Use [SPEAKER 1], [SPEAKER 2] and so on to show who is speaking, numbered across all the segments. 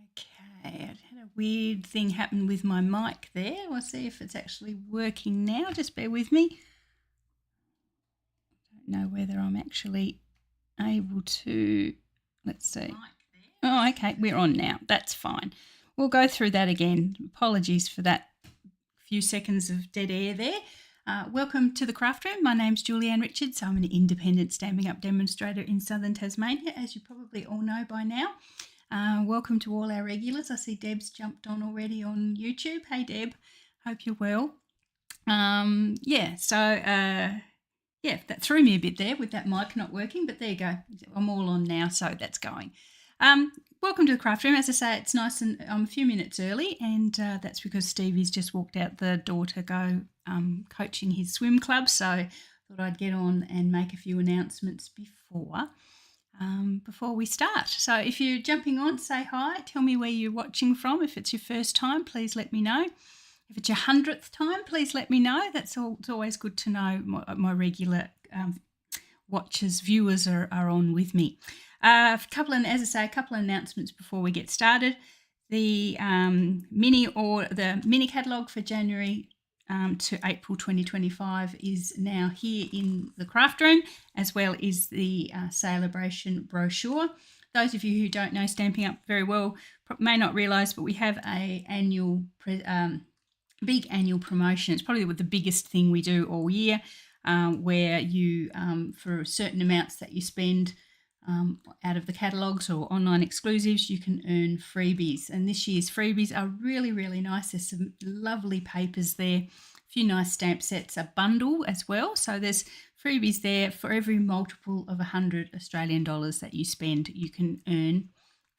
[SPEAKER 1] Okay, I had a weird thing happen with my mic there. We'll see if it's actually working now. Just bear with me. I don't know whether I'm actually able to. Let's see. Oh, okay, we're on now. That's fine. We'll go through that again. Apologies for that few seconds of dead air there. Welcome to the craft room. My name's Julianne Richards. I'm an independent stamping up demonstrator in southern Tasmania, as you probably all know by now. Welcome to all our regulars. I see Deb's jumped on already on YouTube. Hey Deb, hope you're well. That threw me a bit there with that mic not working, but there you go. I'm all on now, so that's going. Welcome to the craft room. As I say, it's nice and I'm a few minutes early, and that's because Stevie's just walked out the door to go coaching his swim club. So I thought I'd get on and make a few announcements before we start. So if you're jumping on, say hi. Tell me where you're watching from. If it's your first time, please let me know. If it's your 100th time, please let me know. It's always good to know my regular watchers, viewers are on with me. A couple of announcements before we get started. The mini catalogue for January to April 2025 is now here in the craft room, as well as the celebration brochure. Those of you who don't know Stamping Up very well may not realise, but we have a big annual promotion. It's probably the biggest thing we do all year, where you, for certain amounts that you spend out of the catalogues or online exclusives, you can earn freebies. And this year's freebies are really, really nice. There's some lovely papers there, a few nice stamp sets, a bundle as well. So there's freebies there for every multiple of 100 Australian dollars that you spend, you can earn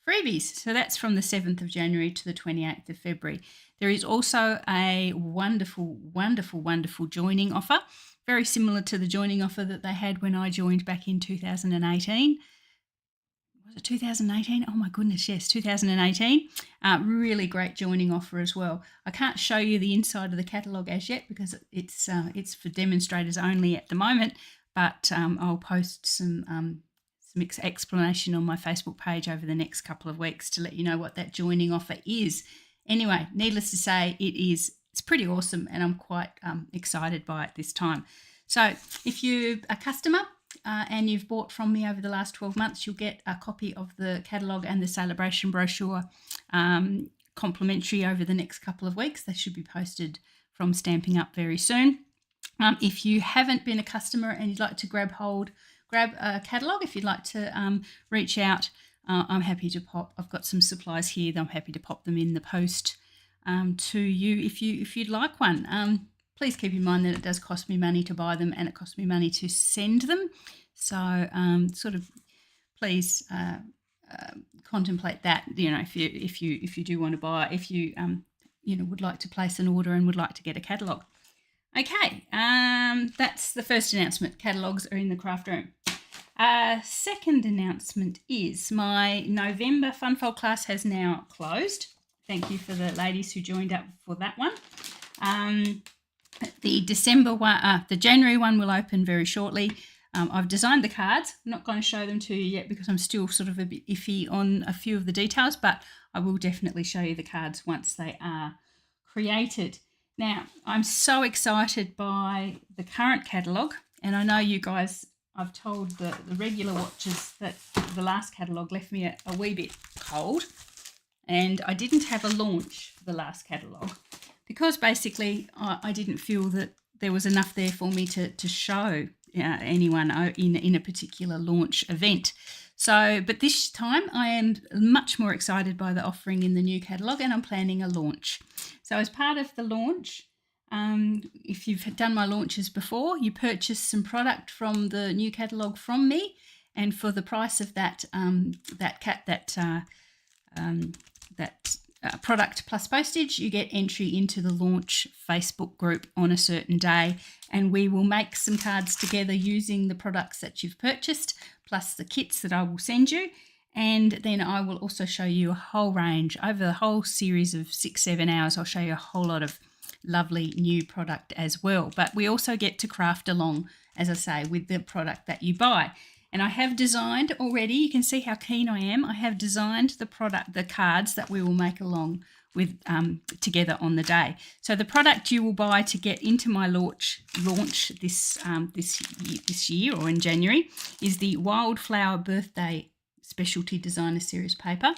[SPEAKER 1] freebies. So that's from the 7th of January to the 28th of February. There is also a wonderful, wonderful, wonderful joining offer, very similar to the joining offer that they had when I joined back in 2018. Was it 2018? Oh my goodness, yes, 2018. Really great joining offer as well. I can't show you the inside of the catalogue as yet because it's for demonstrators only at the moment, but I'll post some explanation on my Facebook page over the next couple of weeks to let you know what that joining offer is. Anyway, needless to say, it's pretty awesome, and I'm quite excited by it this time. So if you're a customer and you've bought from me over the last 12 months, you'll get a copy of the catalogue and the celebration brochure complimentary over the next couple of weeks. They should be posted from Stamping Up very soon. If you haven't been a customer and you'd like to grab a catalogue, if you'd like to reach out, I'm happy to pop. I've got some supplies here that I'm happy to pop them in the post to you if you'd like one. Please keep in mind that it does cost me money to buy them, and it costs me money to send them. So please contemplate that. If you do want to buy, if you would like to place an order and would like to get a catalogue. Okay, that's the first announcement. Catalogues are in the craft room. Second announcement is my November Funfold class has now closed. Thank you for the ladies who joined up for that one. The December one, the January one will open very shortly. I've designed the cards. I'm not going to show them to you yet because I'm still sort of a bit iffy on a few of the details, but I will definitely show you the cards once they are created. Now, I'm so excited by the current catalogue, and I know you guys, I've told the regular watchers that the last catalogue left me a wee bit cold, and I didn't have a launch for the last catalogue because basically I didn't feel that there was enough there for me to show anyone in a particular launch event. So, but this time I am much more excited by the offering in the new catalogue, and I'm planning a launch. So as part of the launch, if you've done my launches before, you purchase some product from the new catalogue from me, and for the price of that product plus postage, you get entry into the launch Facebook group on a certain day, and we will make some cards together using the products that you've purchased plus the kits that I will send you, and then I will also show you a whole range over the whole series of 6-7 hours. I'll show you a whole lot of lovely new product as well, but we also get to craft along, as I say, with the product that you buy. And I have designed already, you can see how keen I am, I have designed the cards that we will make along with together on the day. So the product you will buy to get into my launch this year or in January is the Wildflower Birthday Specialty Designer Series paper.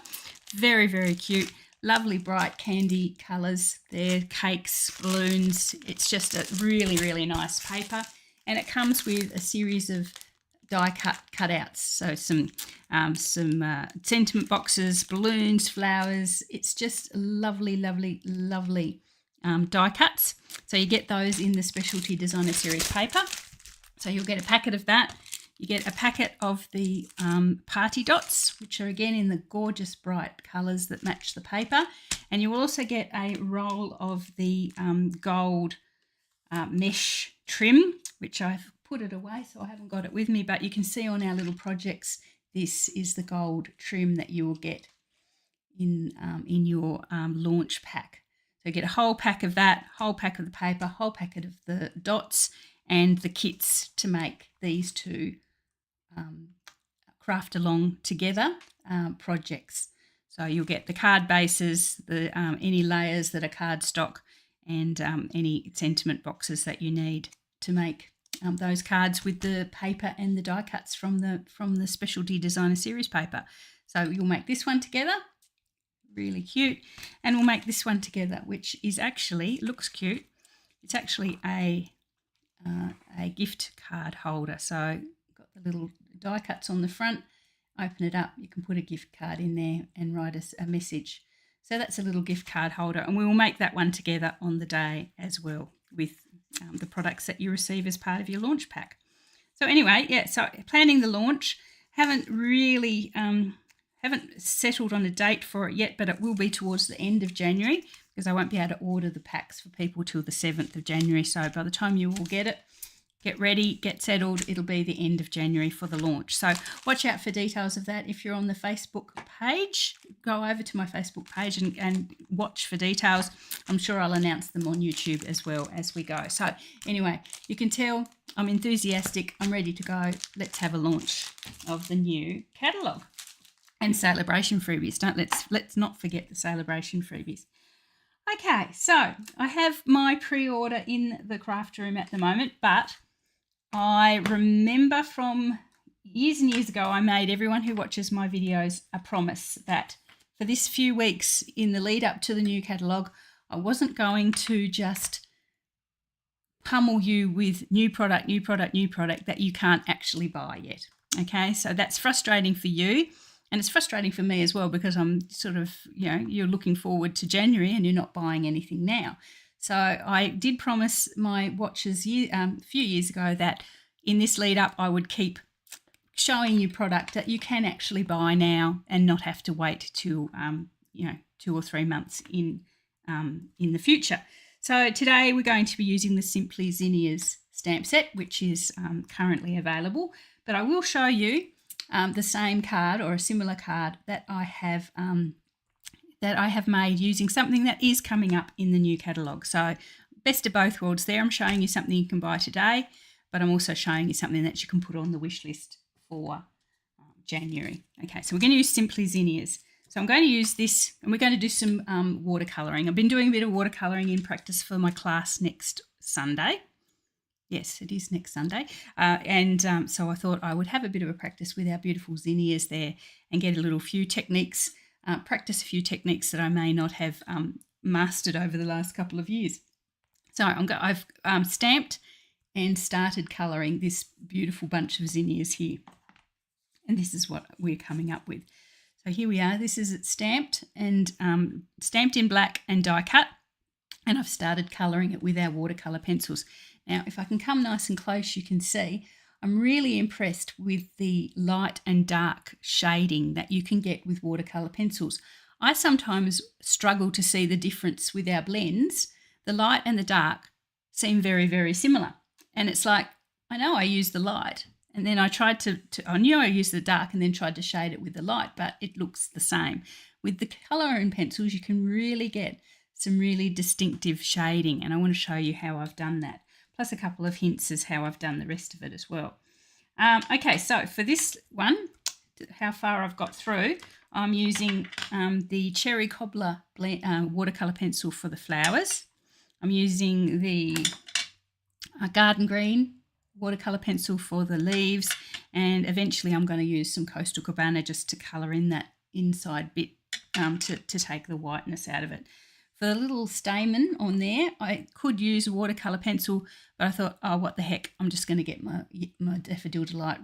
[SPEAKER 1] Very, very cute. Lovely bright candy colours there, cakes, balloons. It's just a really, really nice paper. And it comes with a series of die cutouts. So some sentiment boxes, balloons, flowers. It's just lovely, lovely, lovely die cuts. So you get those in the Specialty Designer Series paper. So you'll get a packet of that. You get a packet of the party dots, which are again in the gorgeous bright colours that match the paper. And you will also get a roll of the gold mesh trim, which I've put it away, so I haven't got it with me. But you can see on our little projects, this is the gold trim that you will get in your launch pack. So you get a whole pack of that, whole pack of the paper, whole packet of the dots, and the kits to make these two craft along together projects. So you'll get the card bases, the any layers that are cardstock, and any sentiment boxes that you need to make those cards with the paper and the die cuts from the Specialty Designer Series paper. So you'll make this one together, really cute, and we'll make this one together, which is actually, looks cute. It's actually a gift card holder. So got the little die cuts on the front. Open it up, you can put a gift card in there and write us a message. So that's a little gift card holder, and we will make that one together on the day as well with the products that you receive as part of your launch pack. So anyway, yeah, so planning the launch. Haven't really haven't settled on a date for it yet, but it will be towards the end of January because I won't be able to order the packs for people till the 7th of January. So by the time you will get it, get ready, get settled, it'll be the end of January for the launch. So watch out for details of that. If you're on the Facebook page, go over to my Facebook page and watch for details. I'm sure I'll announce them on YouTube as well as we go. So anyway, you can tell I'm enthusiastic. I'm ready to go. Let's have a launch of the new catalogue and celebration freebies. Let's not forget the celebration freebies. Okay, so I have my pre-order in the craft room at the moment, but I remember from years and years ago, I made everyone who watches my videos a promise that for this few weeks in the lead up to the new catalogue, I wasn't going to just pummel you with new product that you can't actually buy yet. Okay, so that's frustrating for you. And it's frustrating for me as well because I'm sort of, you're looking forward to January and you're not buying anything now. So I did promise my watchers a few years ago that in this lead up I would keep showing you product that you can actually buy now and not have to wait till 2 or 3 months in the future. So today we're going to be using the Simply Zinnia's stamp set, which is currently available. But I will show you the same card or a similar card that I have made using something that is coming up in the new catalogue. So best of both worlds there. I'm showing you something you can buy today, but I'm also showing you something that you can put on the wish list for January. Okay, so we're going to use Simply Zinnia's. So I'm going to use this and we're going to do some watercolouring. I've been doing a bit of watercolouring in practice for my class next Sunday. Yes, it is next Sunday. So I thought I would have a bit of a practice with our beautiful zinnias there and get a few techniques, practice a few techniques that I may not have mastered over the last couple of years. So I've stamped and started colouring this beautiful bunch of zinnias here. And this is what we're coming up with. So here we are. This is it stamped and stamped in black and die cut. And I've started colouring it with our watercolour pencils. Now, if I can come nice and close, you can see I'm really impressed with the light and dark shading that you can get with watercolour pencils. I sometimes struggle to see the difference with our blends. The light and the dark seem very, very similar. And it's like, I know I use the light, and then I tried I knew I used the dark and then tried to shade it with the light, but it looks the same. With the colouring pencils, you can really get some really distinctive shading, and I want to show you how I've done that. Plus a couple of hints as how I've done the rest of it as well. Okay, so for this one, how far I've got through, I'm using the Cherry Cobbler watercolour pencil for the flowers. I'm using the Garden Green watercolour pencil for the leaves, and eventually I'm going to use some Coastal Cabana just to colour in that inside bit to take the whiteness out of it. For the little stamen on there, I could use a watercolour pencil, but I thought, oh, what the heck, I'm just going to get my Daffodil Delight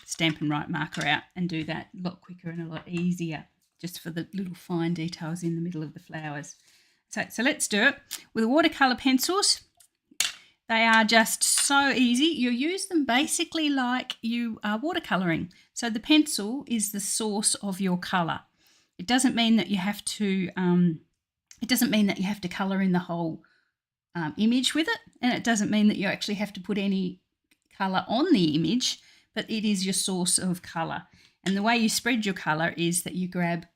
[SPEAKER 1] Stampin' Right marker out and do that a lot quicker and a lot easier, just for the little fine details in the middle of the flowers. So let's do it. With the watercolour pencils, they are just so easy. You use them basically like you are watercolouring. So the pencil is the source of your colour. It doesn't mean that you have to colour in the whole image with it, and it doesn't mean that you actually have to put any colour on the image, but it is your source of colour. And the way you spread your colour is that you grab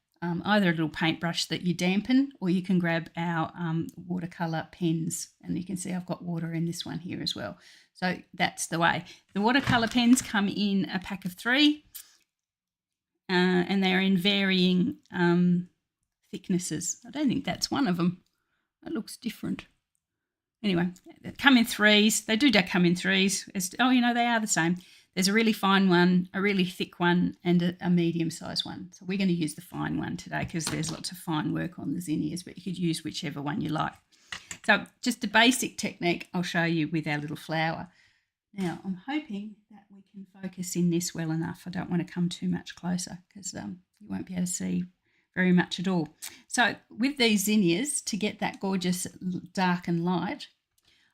[SPEAKER 1] either a little paintbrush that you dampen, or you can grab our watercolour pens, and you can see I've got water in this one here as well. So that's the way. The watercolour pens come in a pack of 3, and they're in varying thicknesses. I don't think that's one of them. That looks different. Anyway, they come in 3s. They do come in 3s. They are the same. There's a really fine one, a really thick one, and a medium-sized one. So we're going to use the fine one today because there's lots of fine work on the zinnias, but you could use whichever one you like. So just a basic technique I'll show you with our little flower. Now, I'm hoping that we can focus in this well enough. I don't want to come too much closer because you won't be able to see very much at all. So with these zinnias, to get that gorgeous dark and light,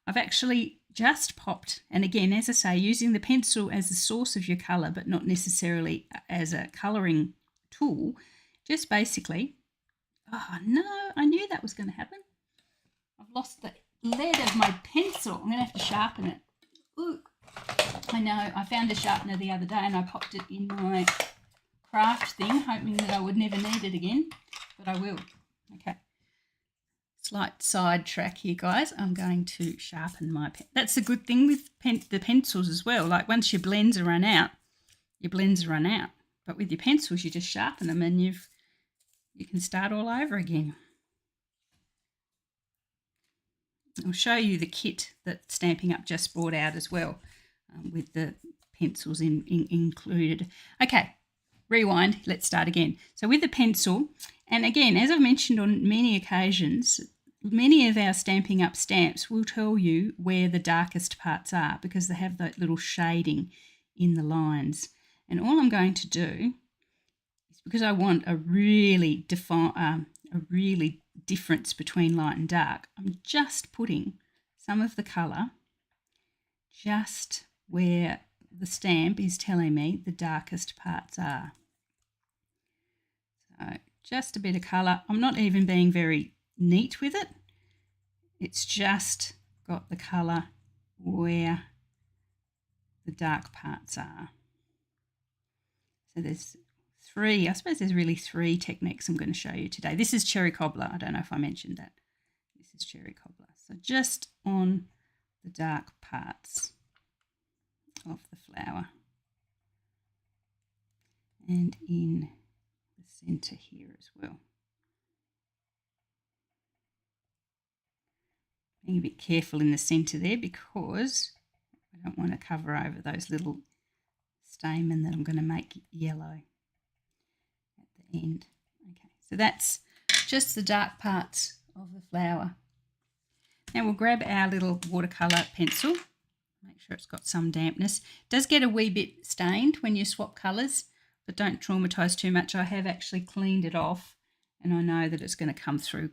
[SPEAKER 1] I've actually just popped, and again, as I say, using the pencil as the source of your colour, but not necessarily as a colouring tool, just basically, oh no, I knew that was going to happen. I've lost the lead of my pencil. I'm going to have to sharpen it. Ooh, I know, I found a sharpener the other day and I popped it in my craft thing, hoping that I would never need it again, but I will. Okay. Slight side track here, guys. I'm going to sharpen my pen. That's the good thing with the pencils as well. Like once your blends run out, your blends run out. But with your pencils, you just sharpen them and you can start all over again. I'll show you the kit that Stampin' Up just brought out as well, with the pencils included. Okay, rewind. Let's start again. So with the pencil, and again, as I've mentioned on many occasions, many of our Stampin' Up stamps will tell you where the darkest parts are because they have that little shading in the lines. And all I'm going to do is, because I want a really difference between light and dark, I'm just putting some of the colour just where the stamp is telling me the darkest parts are. So just a bit of colour. I'm not even being very neat with it. It's just got the colour where the dark parts are. So there's 3, I suppose there's really 3 techniques I'm going to show you today. This is Cherry Cobbler. I don't know if I mentioned that. This is Cherry Cobbler. So just on the dark parts of the flower and in the centre here as well. Being a bit careful in the centre there because I don't want to cover over those little stamen that I'm going to make yellow at the end. Okay, so that's just the dark parts of the flower. Now we'll grab our little watercolour pencil, make sure it's got some dampness. It does get a wee bit stained when you swap colours, but don't traumatise too much. I have actually cleaned it off and I know that it's going to come through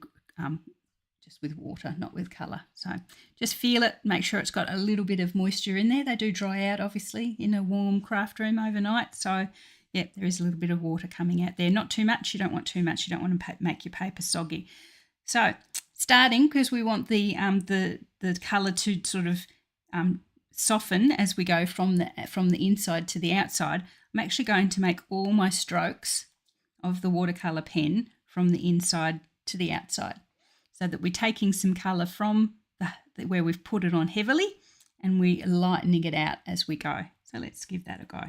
[SPEAKER 1] just with water, not with colour. So just feel it, make sure it's got a little bit of moisture in there. They do dry out obviously in a warm craft room overnight. So yeah, there is a little bit of water coming out there. Not too much, you don't want too much, you don't want to make your paper soggy. So starting, because we want the colour to sort of soften as we go from the inside to the outside, I'm actually going to make all my strokes of the watercolour pen from the inside to the outside, so that we're taking some colour from where we've put it on heavily and we're lightening it out as we go. So So let's give that a go.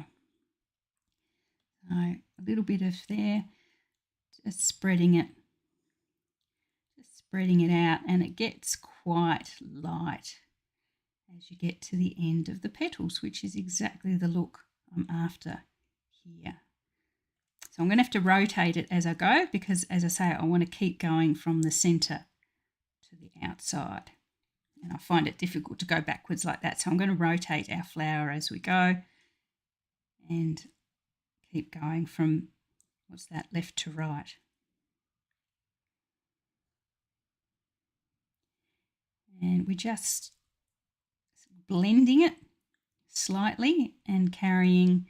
[SPEAKER 1] So a little bit of there, just spreading it out, and it gets quite light as you get to the end of the petals, which is exactly the look I'm after here. So I'm going to have to rotate it as I go because, as I say, I want to keep going from the centre to the outside. And I find it difficult to go backwards like that. So I'm going to rotate our flower as we go and keep going from, what's that, left to right. And we're just blending it slightly and carrying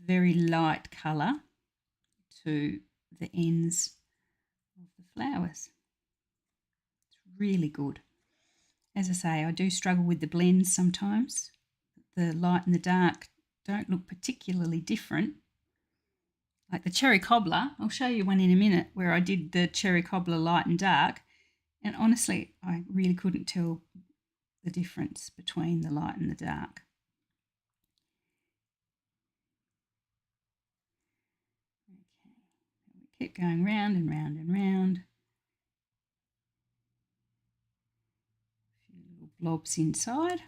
[SPEAKER 1] very light colour to the ends of the flowers. It's really good. As I say, I do struggle with the blends sometimes. The light and the dark don't look particularly different. Like the cherry cobbler, I'll show you one in a minute where I did the cherry cobbler light and dark, and honestly I really couldn't tell the difference between the light and the dark. Okay, we keep going round and round and round. A few little blobs inside,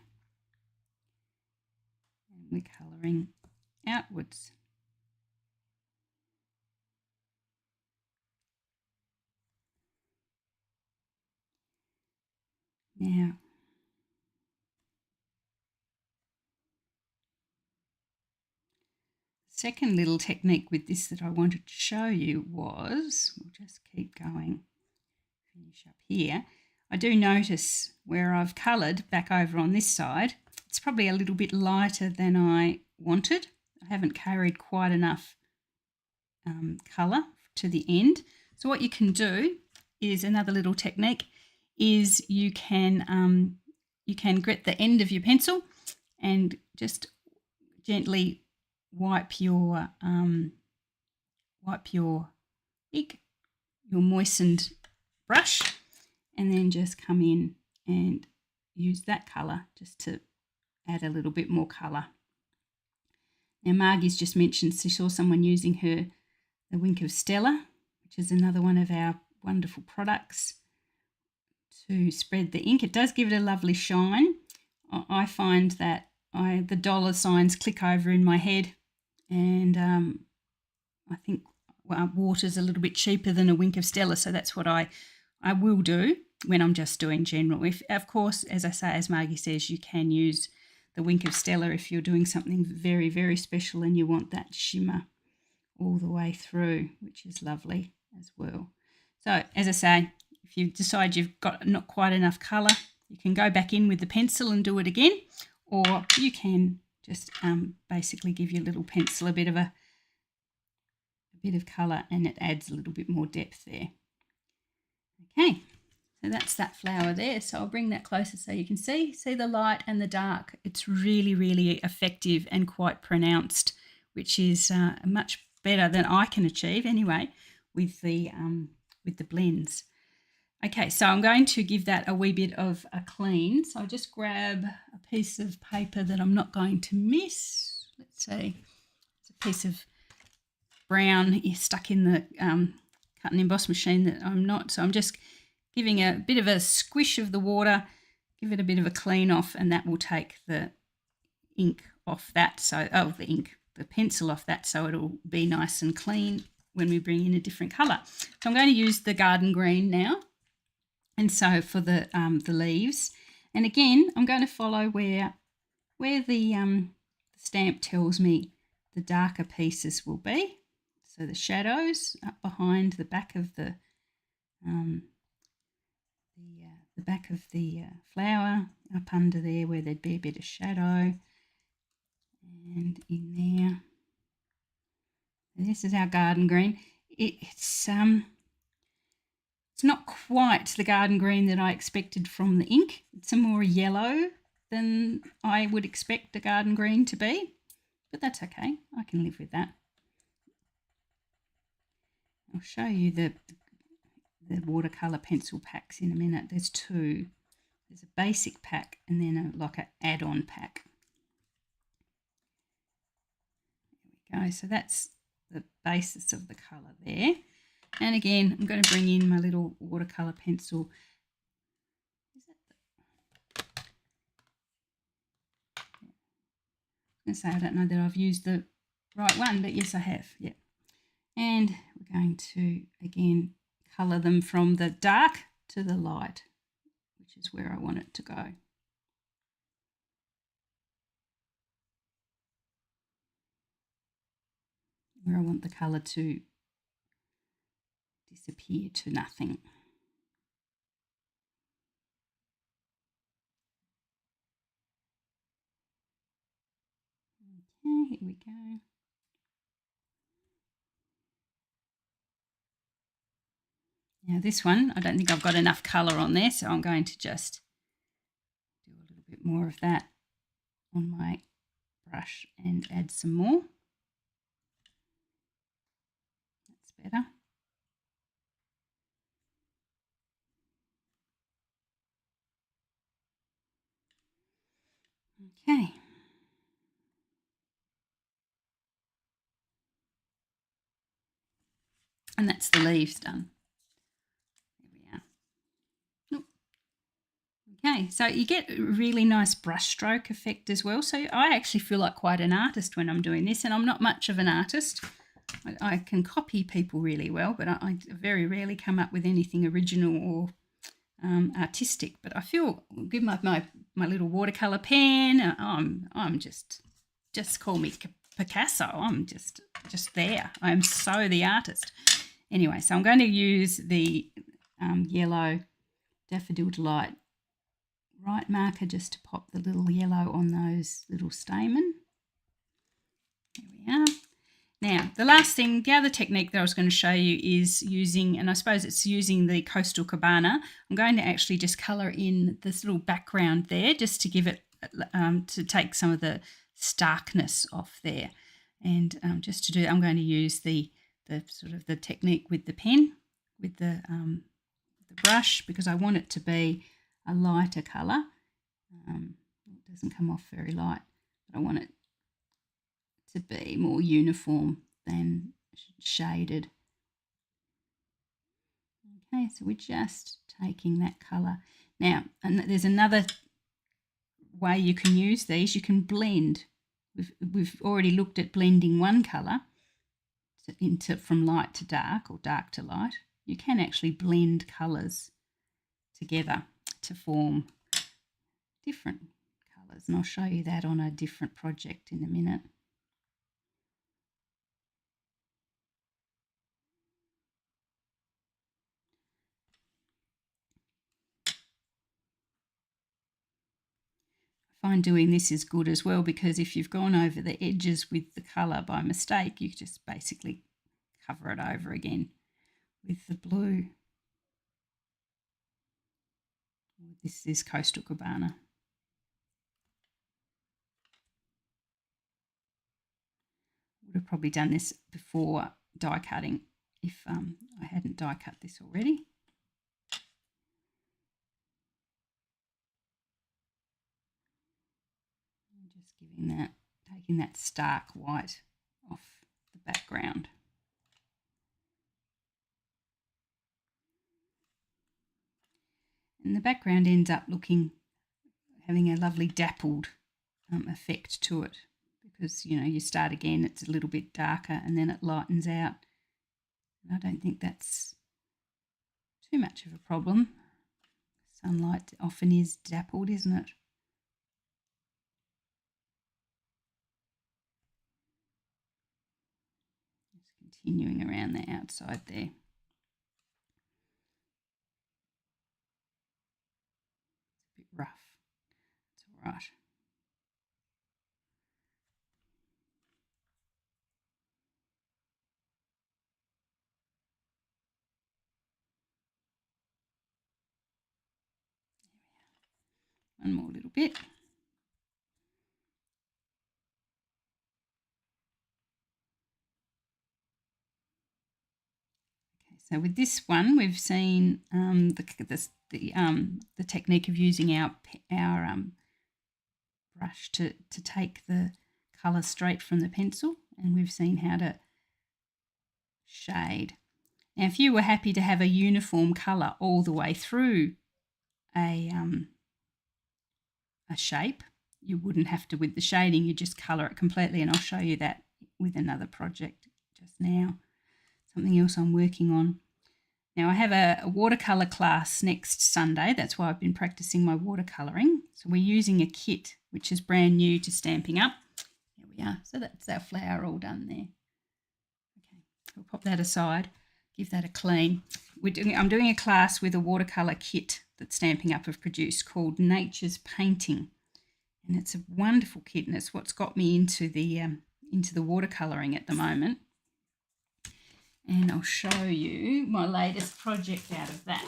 [SPEAKER 1] and we're colouring outwards. Now, the second little technique with this that I wanted to show you was, we'll just keep going, finish up here. I do notice where I've coloured back over on this side, it's probably a little bit lighter than I wanted. I haven't carried quite enough colour to the end. So what you can do is, another little technique, is you can grit the end of your pencil and just gently wipe your ink, your moistened brush, and then just come in and use that colour just to add a little bit more colour. Now Margie's just mentioned she saw someone using the Wink of Stella, which is another one of our wonderful products, to spread the ink. It does give it a lovely shine. I find that the dollar signs click over in my head, and I think water's a little bit cheaper than a Wink of Stella, so that's what I will do when I'm just doing general. If, of course, as I say, as Margie says, you can use the Wink of Stella if you're doing something very, very special and you want that shimmer all the way through, which is lovely as well. So, as I say, if you decide you've got not quite enough colour, you can go back in with the pencil and do it again, or you can just basically give your little pencil a bit of colour, and it adds a little bit more depth there. Okay, so that's that flower there. So I'll bring that closer so you can see the light and the dark. It's really, really effective and quite pronounced, which is much better than I can achieve anyway with the blends. Okay, so I'm going to give that a wee bit of a clean. So I'll just grab a piece of paper that I'm not going to miss. Let's see, it's a piece of brown stuck in the cut and emboss machine that I'm not. So I'm just giving a bit of a squish of the water, give it a bit of a clean off, and that will take the ink off that. So, the pencil off that, so it'll be nice and clean when we bring in a different colour. So I'm going to use the garden green now. And so for the leaves, and again, I'm going to follow where the stamp tells me the darker pieces will be. So the shadows up behind the back of the flower, up under there where there'd be a bit of shadow, and in there. This is our garden green. It's not quite the garden green that I expected from the ink. It's a more yellow than I would expect a garden green to be, but that's okay. I can live with that. I'll show you the watercolour pencil packs in a minute. There's two. There's a basic pack and then like an add-on pack. we go. So that's the basis of the colour there. And again, I'm going to bring in my little watercolour pencil. I was going to say, I don't know that I've used the right one, but yes, I have. Yeah. And we're going to, again, colour them from the dark to the light, which is where I want it to go. Where I want the colour to disappear to nothing. Okay, here we go. Now this one, I don't think I've got enough colour on there, so I'm going to just do a little bit more of that on my brush and add some more. That's better. Okay. And that's the leaves done. There we are. Okay, so you get a really nice brush stroke effect as well. So I actually feel like quite an artist when I'm doing this, and I'm not much of an artist. I can copy people really well, but I very rarely come up with anything original or artistic. But I feel, give my little watercolor pen, I'm just call me Picasso. I'm just there. I'm so the artist. Anyway, so I'm going to use the yellow Daffodil Delight right marker just to pop the little yellow on those little stamen. There we are. Now, the last thing, the other technique that I was going to show you is using, and I suppose it's using the Coastal Cabana. I'm going to actually just colour in this little background there just to give it, to take some of the starkness off there. And just to do, I'm going to use the sort of the technique with the pen, with the brush, because I want it to be a lighter colour. It doesn't come off very light, but I want it to be more uniform than shaded. Okay, so we're just taking that colour. Now, and there's another way you can use these. You can blend. We've already looked at blending one colour from light to dark or dark to light. You can actually blend colours together to form different colours, and I'll show you that on a different project in a minute. I find doing this is good as well, because if you've gone over the edges with the colour by mistake, you just basically cover it over again with the blue. This is Coastal Cabana. Would have probably done this before die cutting if I hadn't die cut this already. Just giving that, taking that stark white off the background. And the background ends up having a lovely dappled effect to it, because, you know, you start again, it's a little bit darker and then it lightens out. And I don't think that's too much of a problem. Sunlight often is dappled, isn't it? Just continuing around the outside there. It's a bit rough. It's all right. One more little bit. Okay, so with this one, we've seen the technique of using our brush to take the colour straight from the pencil and we've seen how to shade. Now, if you were happy to have a uniform colour all the way through a shape, you wouldn't have to with the shading, you just colour it completely, and I'll show you that with another project just now. Something else I'm working on. Now I have a watercolour class next Sunday, that's why I've been practicing my watercolouring. So we're using a kit which is brand new to Stamping Up. There we are, so that's our flower all done there. Okay, we'll pop that aside, give that a clean. I'm doing a class with a watercolour kit that Stamping Up have produced called Nature's Painting. And it's a wonderful kit, and it's what's got me into the watercolouring at the moment. And I'll show you my latest project out of that.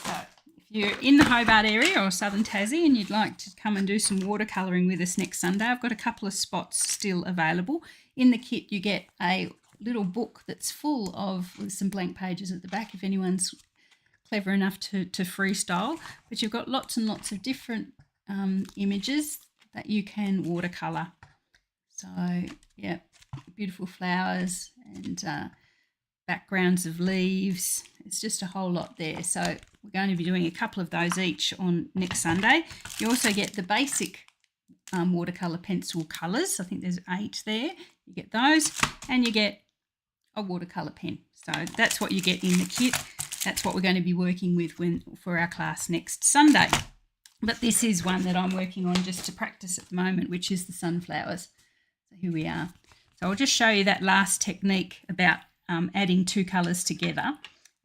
[SPEAKER 1] So if you're in the Hobart area or Southern Tassie and you'd like to come and do some watercolouring with us next Sunday, I've got a couple of spots still available. In the kit you get a little book that's full of, with some blank pages at the back if anyone's clever enough to freestyle, but you've got lots and lots of different images that you can watercolour. So yeah, beautiful flowers and backgrounds of leaves. It's just a whole lot there. So we're going to be doing a couple of those each on next Sunday. You also get the basic watercolour pencil colours. I think there's 8 there. You get those, and you get a watercolour pen. So that's what you get in the kit. That's what we're going to be working with for our class next Sunday. But this is one that I'm working on just to practice at the moment, which is the sunflowers. So here we are. So I'll just show you that last technique about adding 2 colours together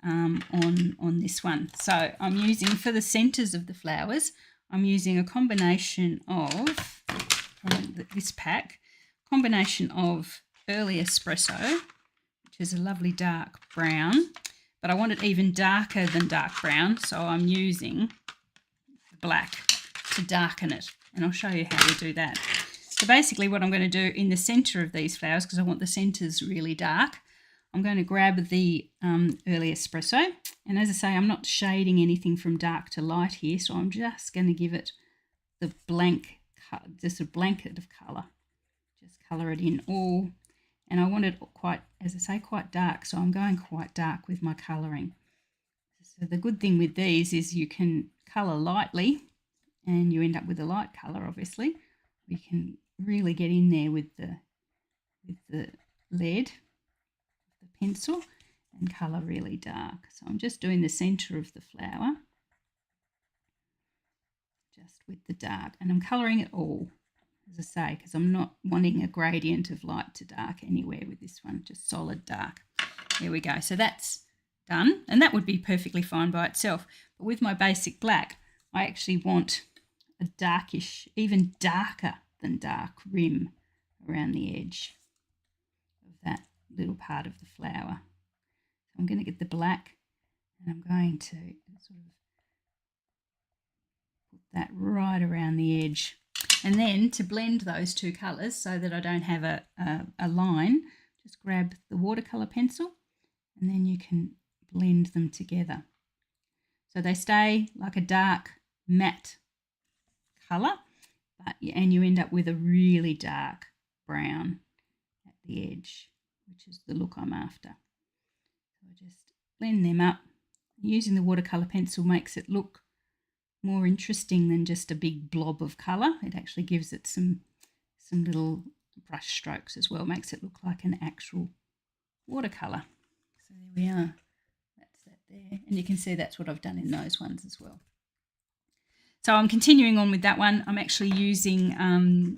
[SPEAKER 1] on this one. So I'm using, for the centres of the flowers, I'm using a combination of, from this pack, combination of early espresso, which is a lovely dark brown, but I want it even darker than dark brown, so I'm using black to darken it, and I'll show you how to do that. So basically what I'm going to do in the centre of these flowers, because I want the centres really dark, I'm going to grab the early espresso, and as I say, I'm not shading anything from dark to light here, so I'm just going to give it the blank, just a blanket of colour. Just colour it in all, and I want it quite, as I say, quite dark, so I'm going quite dark with my colouring. So the good thing with these is you can colour lightly, and you end up with a light colour, obviously. We can really get in there with the lead, the pencil, and colour really dark. So I'm just doing the centre of the flower, just with the dark, and I'm colouring it all, as I say, because I'm not wanting a gradient of light to dark anywhere with this one, just solid dark. There we go. So that's done, and that would be perfectly fine by itself. But with my basic black, I actually want a darkish, even darker than dark rim around the edge of that little part of the flower. So I'm going to get the black, and I'm going to sort of put that right around the edge. And then to blend those 2 colours so that I don't have a line, just grab the watercolour pencil, and then you can blend them together. So they stay like a dark matte colour, and you end up with a really dark brown at the edge, which is the look I'm after. So I just blend them up. Using the watercolour pencil makes it look more interesting than just a big blob of colour. It actually gives it some little brush strokes as well, makes it look like an actual watercolour. So there we are. That's that there. And you can see that's what I've done in those ones as well. So I'm continuing on with that one. I'm actually using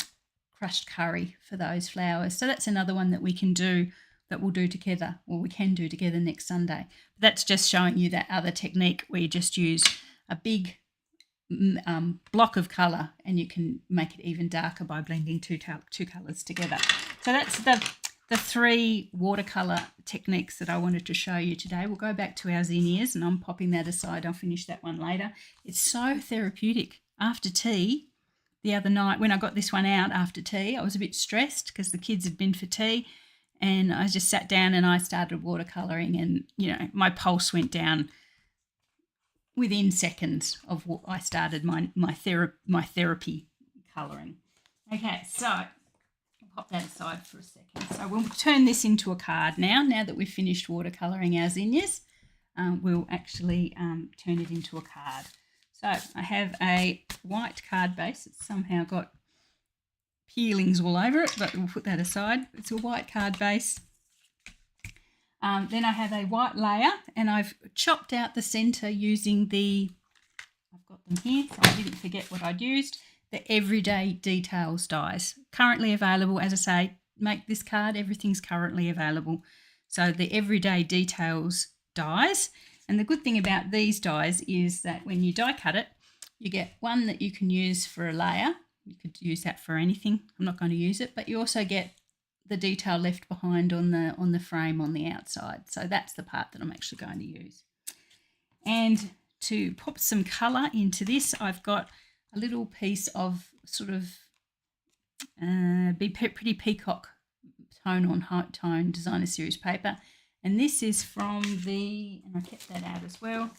[SPEAKER 1] crushed curry for those flowers. So that's another one that we can do, that we'll do together, or we can do together next Sunday. But that's just showing you that other technique where you just use a big block of colour, and you can make it even darker by blending two colours together. So that's the 3 watercolour techniques that I wanted to show you today. We'll go back to our zinnias, and I'm popping that aside. I'll finish that one later. It's so therapeutic. After tea, the other night when I got this one out after tea, I was a bit stressed because the kids had been for tea, and I just sat down and I started watercolouring, and my pulse went down within seconds of what I started my therapy colouring. Okay, so I'll pop that aside for a second. So we'll turn this into a card now that we've finished watercolouring our zinnias. We'll actually turn it into a card. So I have a white card base. It's somehow got peelings all over it, but we'll put that aside. It's a white card base. Then I have a white layer, and I've chopped out the centre using I've got them here, so I didn't forget what I'd used, the Everyday Details dies. Currently available, as I say, make this card, everything's currently available. So the Everyday Details dies, and the good thing about these dies is that when you die cut it, you get one that you can use for a layer. You could use that for anything. I'm not going to use it, but you also get the detail left behind on the frame on the outside. So that's the part that I'm actually going to use. And to pop some colour into this, I've got a little piece of sort of pretty peacock tone on tone designer series paper. And this is from and I kept that out as well,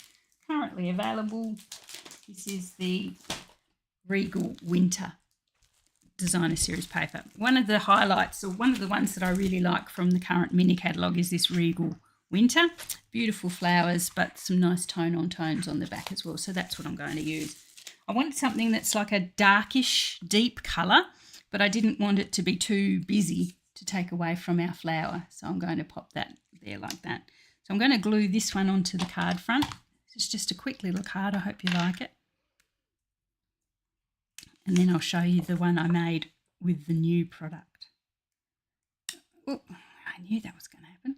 [SPEAKER 1] currently available. This is the Regal Winter designer series paper. One of the highlights, or one of the ones that I really like from the current mini catalogue, is this Regal Winter. Beautiful flowers, but some nice tone-on-tones on the back as well. So that's what I'm going to use. I wanted something that's like a darkish, deep colour, but I didn't want it to be too busy to take away from our flower. So I'm going to pop that there like that. So I'm going to glue this one onto the card front. It's just a quick little card. I hope you like it. And then I'll show you the one I made with the new product. Oh, I knew that was going to happen.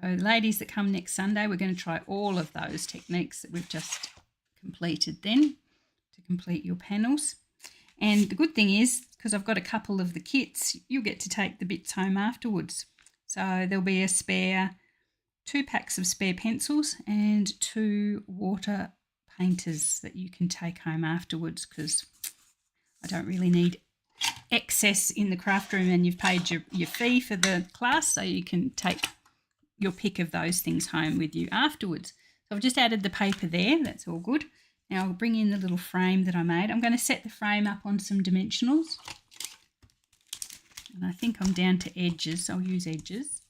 [SPEAKER 1] So ladies that come next Sunday, we're going to try all of those techniques that we've just completed then to complete your panels. And the good thing is, because I've got a couple of the kits, you'll get to take the bits home afterwards. So there'll be a spare 2 packs of spare pencils and 2 water painters that you can take home afterwards, because I don't really need excess in the craft room, and you've paid your fee for the class, so you can take your pick of those things home with you afterwards. So I've just added the paper there, that's all good. Now I'll bring in the little frame that I made. I'm going to set the frame up on some dimensionals, and I think I'm down to edges, so I'll use edges.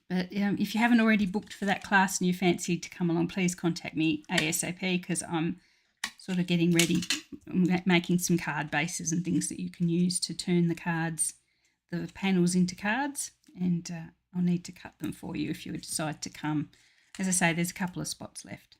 [SPEAKER 1] But if you haven't already booked for that class and you fancy to come along, please contact me ASAP, because I'm sort of getting ready, making some card bases and things that you can use to turn the panels into cards, and I'll need to cut them for you if you decide to come. As I say, there's a couple of spots left.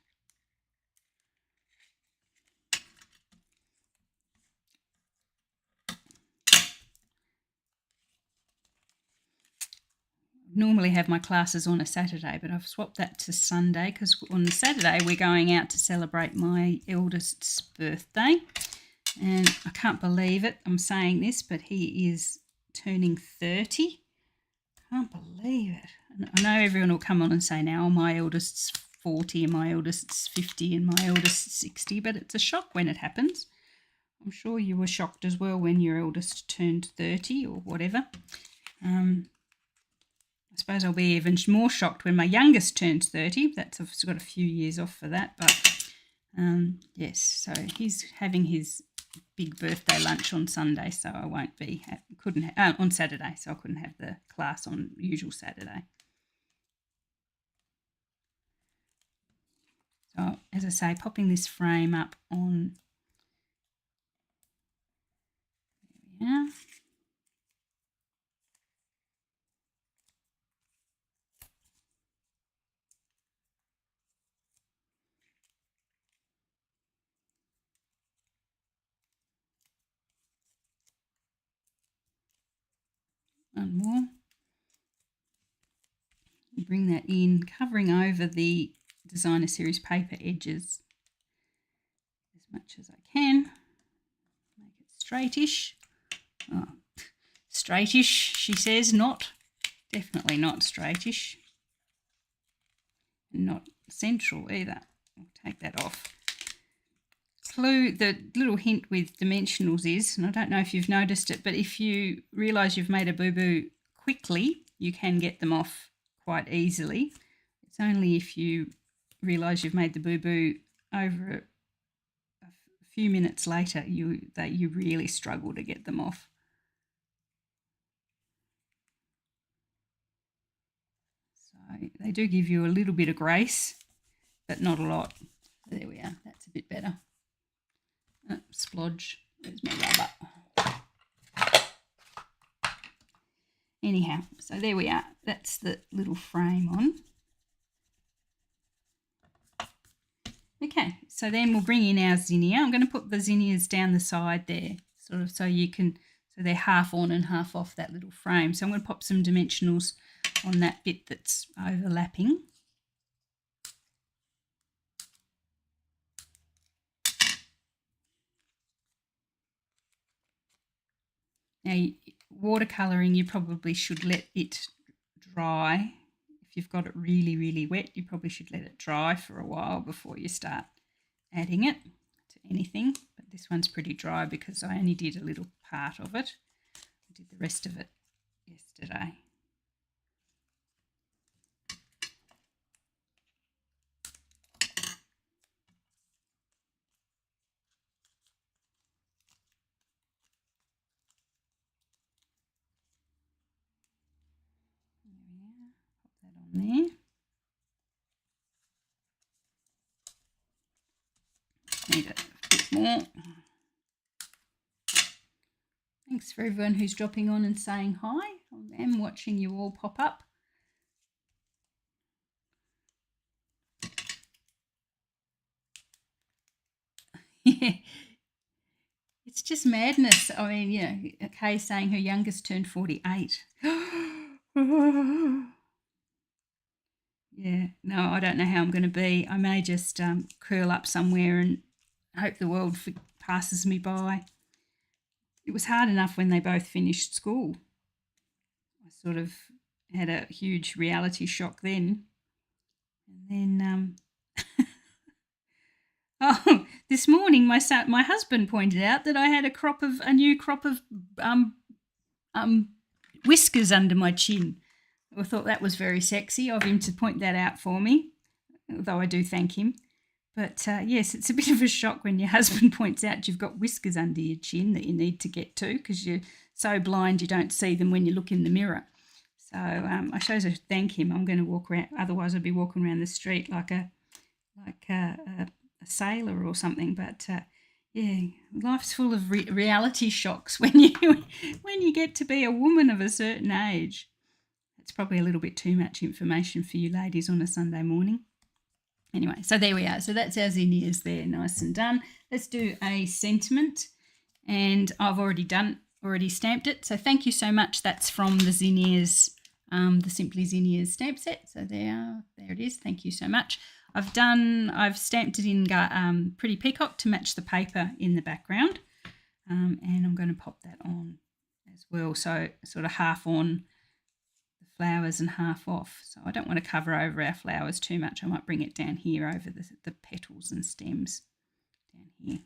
[SPEAKER 1] Normally have my classes on a Saturday, but I've swapped that to Sunday, because on the Saturday we're going out to celebrate my eldest's birthday, and I can't believe it, I'm saying this, but he is turning 30. Can't believe it. And I know everyone will come on and say now, my eldest's 40 and my eldest's 50 and my eldest's 60, but it's a shock when it happens. I'm sure you were shocked as well when your eldest turned 30 or whatever. I suppose I'll be even more shocked when my youngest turns 30. I've got a few years off for that, but yes, so he's having his big birthday lunch on Sunday, so I won't be, on Saturday, so I couldn't have the class on usual Saturday. So as I say, popping this frame up on, there we are. One more. Bring that in, covering over the designer series paper edges as much as I can. Make it straightish. Oh, straightish, she says, definitely not straightish. And not central either. I'll take that off. The little hint with dimensionals is, and I don't know if you've noticed it, but if you realise you've made a boo-boo quickly, you can get them off
[SPEAKER 2] quite easily. It's only if you realise you've made the boo-boo over a few minutes later that you really struggle to get them off. So they do give you a little bit of grace, but not a lot. There we are, that's a bit better. Splodge, there's my rubber. Anyhow, so there we are, that's the little frame on. Okay, so then we'll bring in our zinnia. I'm going to put the zinnias down the side there, sort of so you can, so they're half on and half off that little frame. So I'm going to pop some dimensionals on that bit that's overlapping. Now, watercolouring, you probably should let it dry. If you've got it really, really wet, you probably should let it dry for a while before you start adding it to anything. But this one's pretty dry because I only did a little part of it. I did the rest of it yesterday. There. Need a bit more. Thanks for everyone who's dropping on and saying hi. I am watching you all pop up. Yeah, it's just madness. I mean, you know, Kay's saying her youngest turned 48. Yeah, no, I don't know how I'm going to be. I may just curl up somewhere and hope the world passes me by. It was hard enough when they both finished school. I sort of had a huge reality shock then. And then, oh, this morning my husband pointed out that I had a new crop of whiskers under my chin. I thought that was very sexy of him to point that out for me, although I do thank him. But yes, it's a bit of a shock when your husband points out you've got whiskers under your chin that you need to get to because you're so blind you don't see them when you look in the mirror. So I suppose I thank him. I'm going to walk around, otherwise I'd be walking around the street like a sailor or something. But yeah, life's full of reality shocks when you get to be a woman of a certain age. It's probably a little bit too much information for you ladies on a Sunday morning. Anyway, so there we are. So that's our zinnias there, nice and done. Let's do a sentiment, and I've already stamped it. So thank you so much. That's from the zinnias, the Simply Zinnias stamp set. So there it is. Thank you so much. I've stamped it in Pretty Peacock to match the paper in the background, and I'm going to pop that on as well. So sort of half on flowers and half off. So I don't want to cover over our flowers too much. I might bring it down here over the petals and stems down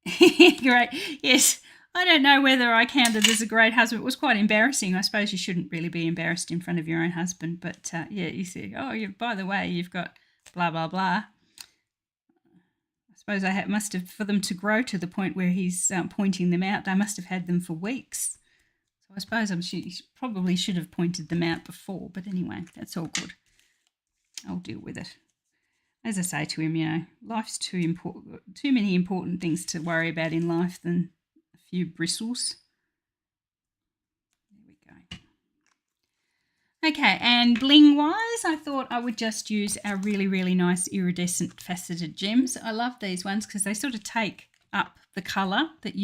[SPEAKER 2] here. Great. Yes, I don't know whether I counted as a great husband. It was quite embarrassing. I suppose you shouldn't really be embarrassed in front of your own husband. But yeah, you say, oh, by the way, you've got blah, blah, blah. I suppose I must have, for them to grow to the point where he's pointing them out, I must have had them for weeks. I suppose probably should have pointed them out before, but anyway, that's all good. I'll deal with it. As I say to him, you know, life's too many important things to worry about in life than a few bristles. There we go. Okay, and bling-wise, I thought I would just use our really, really nice iridescent faceted gems. I love these ones because they sort of take up the colour that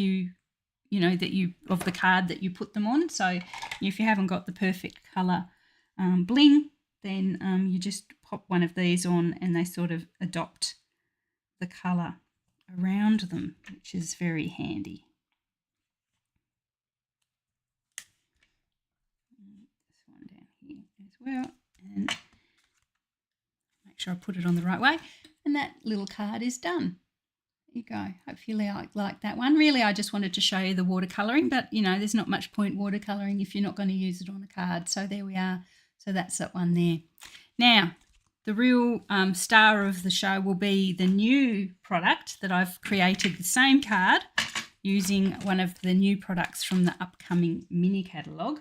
[SPEAKER 2] of the card that you put them on. So if you haven't got the perfect colour bling, then you just pop one of these on and they sort of adopt the colour around them, which is very handy. This one down here as well, and make sure I put it on the right way, and that little card is done.
[SPEAKER 1] you go. Hope you like that one. Really, I just wanted to show you the watercolouring, but, you know, there's not much point watercolouring if you're not going to use it on a card. So there we are. So that's that one there. Now, the real star of the show will be the new product that I've created, the same card, using one of the new products from the upcoming mini catalogue.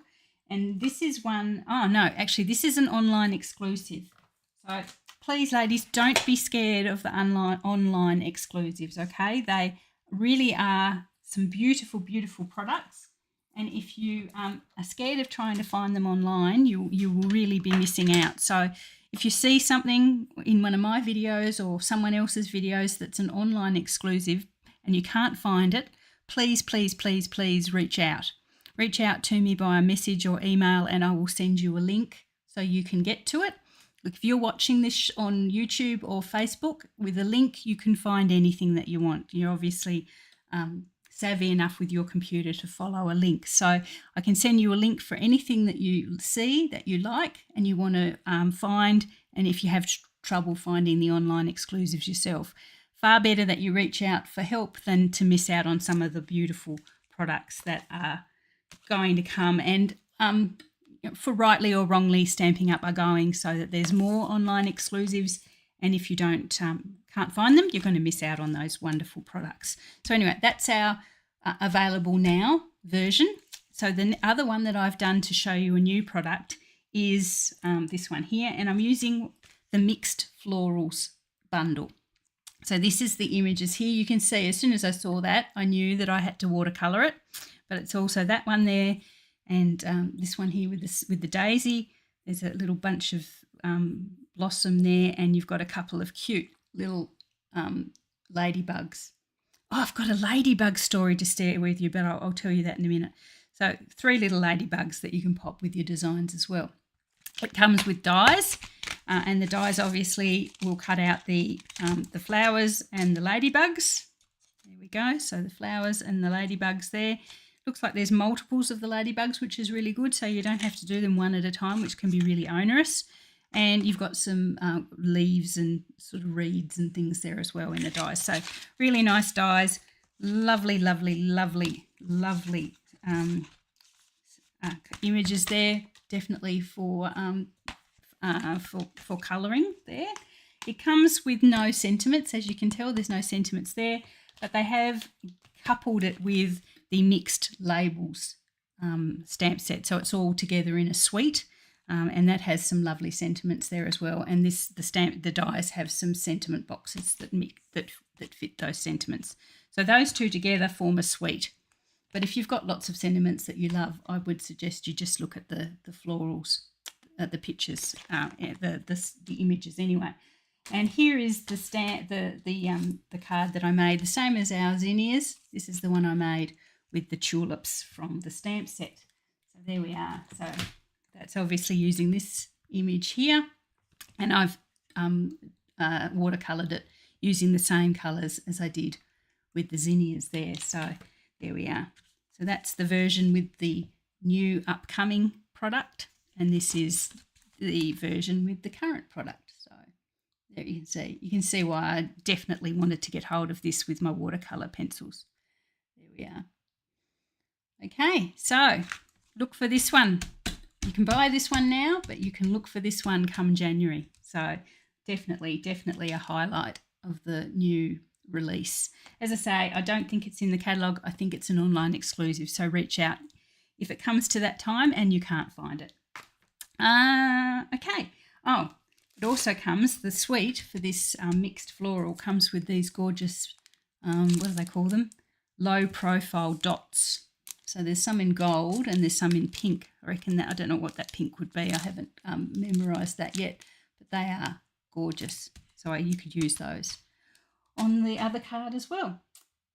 [SPEAKER 1] And this is one, oh no, actually this is an online exclusive. So please, ladies, don't be scared of the online exclusives, okay? They really are some beautiful, beautiful products. And if you are scared of trying to find them online, you will really be missing out. So if you see something in one of my videos or someone else's videos that's an online exclusive and you can't find it, please, please, please, please reach out. Reach out to me by a message or email and I will send you a link so you can get to it. If you're watching this on YouTube or Facebook, with a link you can find anything that you want. You're obviously savvy enough with your computer to follow a link. So I can send you a link for anything that you see that you like and you want to find, and if you have trouble finding the online exclusives yourself. Far better that you reach out for help than to miss out on some of the beautiful products that are going to come, and for rightly or wrongly, Stamping Up are going so that there's more online exclusives, and if you can't find them, you're going to miss out on those wonderful products. So anyway, that's our available now version. So the other one that I've done to show you a new product is this one here, and I'm using the Mixed Florals bundle. So this is the images here. You can see as soon as I saw that, I knew that I had to watercolour it, but it's also that one there and this one here with the daisy. There's a little bunch of blossom there, and you've got a couple of cute little ladybugs. Oh, I've got a ladybug story to share with you, but I'll tell you that in a minute. So 3 little ladybugs that you can pop with your designs as well. It comes with dies, and the dies obviously will cut out the flowers and the ladybugs. There we go. So the flowers and the ladybugs there. Looks like there's multiples of the ladybugs, which is really good. So you don't have to do them one at a time, which can be really onerous. And you've got some leaves and sort of reeds and things there as well in the dies. So really nice dies. Lovely, lovely, lovely, lovely images there. Definitely for colouring there. It comes with no sentiments. As you can tell, there's no sentiments there. But they have coupled it with the Mixed Labels stamp set. So it's all together in a suite. And that has some lovely sentiments there as well. And the dies have some sentiment boxes that fit those sentiments. So those two together form a suite. But if you've got lots of sentiments that you love, I would suggest you just look at the florals, the pictures, the images anyway. And here is the card that I made, the same as our zinnias. This is the one I made with the tulips from the stamp set. So there we are. So that's obviously using this image here, and I've watercoloured it using the same colours as I did with the zinnias there. So there we are. So that's the version with the new upcoming product, and this is the version with the current product. So there you can see why I definitely wanted to get hold of this with my watercolour pencils. There we are. Okay, so look for this one. You can buy this one now, but you can look for this one come January. So definitely a highlight of the new release. As I say, I don't think it's in the catalogue. I think it's an online exclusive. So reach out if it comes to that time and you can't find it. Okay. Oh, it also comes, the suite for this mixed floral comes with these gorgeous, what do they call them? Low profile dots. So there's some in gold and there's some in pink. I reckon that, I don't know what that pink would be. I haven't memorised that yet, but they are gorgeous. So you could use those on the other card as well.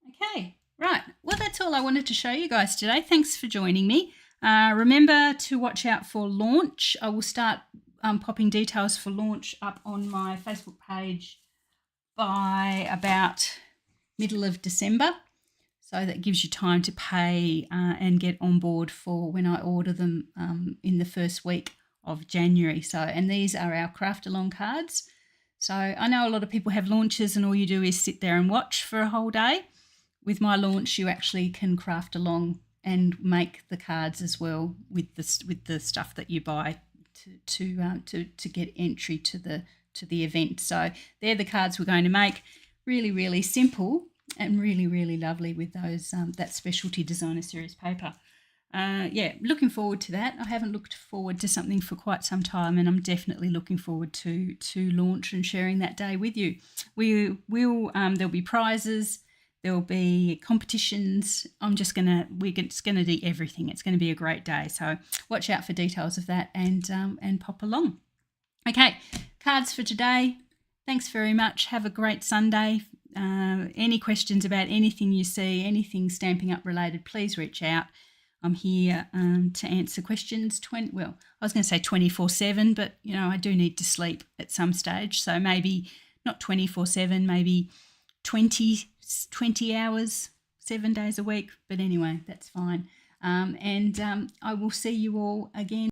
[SPEAKER 1] Okay, right. Well, that's all I wanted to show you guys today. Thanks for joining me. Remember to watch out for launch. I will start popping details for launch up on my Facebook page by about middle of December. So that gives you time to pay and get on board for when I order them in the first week of January. So, and these are our craft along cards. So I know a lot of people have launches and all you do is sit there and watch for a whole day. With my launch, you actually can craft along and make the cards as well with the stuff that you buy to get entry to the event. So they're the cards we're going to make. Really, really simple and really, really lovely with those that specialty designer series paper. Yeah, looking forward to that. I haven't looked forward to something for quite some time, and I'm definitely looking forward to launch and sharing that day with you. We will there'll be prizes, there'll be competitions. We're just gonna do everything. It's going to be a great day. So watch out for details of that and pop along. Okay, cards for today. Thanks very much. Have a great Sunday. Any questions about anything you see, anything Stampin' Up related, please reach out. I'm here to answer questions. I was going to say 24/7, but I do need to sleep at some stage. So maybe not 24/7, maybe 20 hours, 7 days a week. But anyway, that's fine. And I will see you all again